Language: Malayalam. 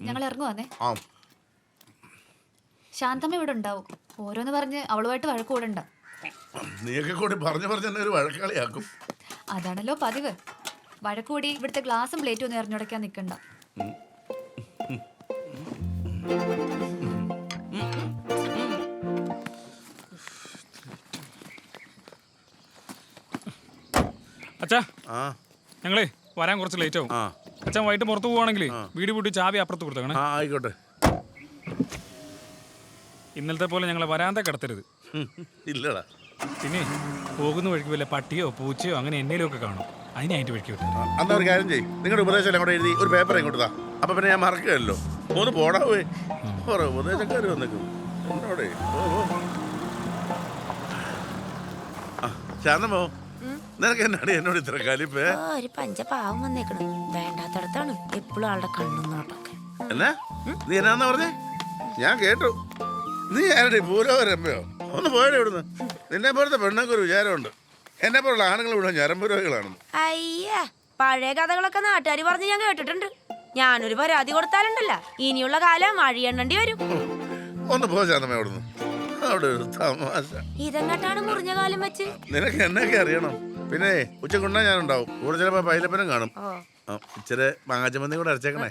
ഞങ്ങൾ ഇറങ്ങുവാന്നേ. ആ ശാന്തമ്മ ഇവിടെ ഉണ്ടാവും. ഓരോന്ന് പറഞ്ഞ് അവളുമായിട്ട് വഴക്ക് കൂടണ്ട. നീയൊക്കെ കൂടി പറഞ്ഞു എന്നെ ഒരു വഴക്കാളിയാക്കും. അതാണല്ലോ പതിവ്. വഴക്കൂടി ഇവിടുത്തെ ഗ്ലാസും പ്ലേറ്റും ഒന്നും എറിഞ്ഞുടയ്ക്കാൻ നിൽക്കണ്ട. അച്ഛാ ആ ഞങ്ങളേ വരാൻ കുറച്ച് ലേറ്റ് ആവും. ആ അച്ഛൻ വൈകിട്ട് പുറത്ത് പോവാണെങ്കിൽ വീട് പൂട്ടി ചാവി അപ്പുറത്ത് കൊടുത്തേക്കണേ. ആ ആയിക്കോട്ടെ. ഇന്നലത്തെ പോലെ ഞങ്ങളെ വരാന്തെ കിടത്തരുത്. ഇല്ലടാ. പിന്നെ പോകുന്ന വഴിക്ക് വല്ല പട്ടിയോ പൂച്ചയോ അങ്ങനെ എന്നേലും ഒക്കെ കാണും. അതിനായിട്ട് വഴിക്ക് വിട്ടു. അന്നാ ഒരു കാര്യം ചെയ്യും, നിങ്ങളുടെ ഉപദേശം അങ്ങോട്ട് എഴുതി ഒരു പേപ്പർ ഇങ്ങോട്ട് താ. അപ്പൊ പിന്നെ ഞാൻ മറക്കുകയല്ലോ. ഒന്ന് പോടാ പോയി. ഓരോ ഉപദേശക്കാർ വന്നേക്കും എന്നോടെ. ശാന്തമോ, നിനക്ക് എന്നാണ് എന്നോട് ഇത്ര കലിപ്പേ? ഒരു പഞ്ച പാവം വന്നേക്കണ്. വേണ്ടാത്തടത്താണ് എപ്പോഴും ആളുടെ കണ്ണും നോട്ടൊക്കെ. എന്നാ നീ എന്നാന്ന് പറഞ്ഞേ? ഞാൻ കേട്ടു. നീ ആരുടെ പൂരവരമ്പയോ? ഒന്ന് പോയടെ ഇവിടുന്ന്. നിന്നെ പോലത്തെ പെണ്ണൊക്കെ ഒരു വിചാരമുണ്ട് എന്നെ പോലുള്ള ആണുങ്ങൾ ഇവിടെ ഞരമ്പുരോഗികളാണെന്ന്. അയ്യേ, പഴയ കഥകളൊക്കെ നാട്ടുകാർ പറഞ്ഞ് ഞാൻ കേട്ടിട്ടുണ്ട്. ഞാനൊരു പരാതി കൊടുത്താലുണ്ടല്ല, ഇനിയുള്ള കാലം വഴിയെണ്ണേണ്ടി വരും. ഒന്ന് പോ ശാന്തമ്മ അവിടുന്ന്. അവിടെ ഒരു തമാശ. ഇതെങ്ങട്ടാണ് മുറിഞ്ഞ കാലം വെച്ച്? നിനക്ക് എന്നൊക്കെ അറിയണം. പിന്നെ ഉച്ചക്കുണ്ണാൻ ഞാനുണ്ടാവും. കൂടെ ചിലപ്പോ പൈലപ്പനും കാണും. ഇച്ചിരി മാങ്ങാച്ചമ്മന്തി കൂടെ അരച്ചേക്കണേ.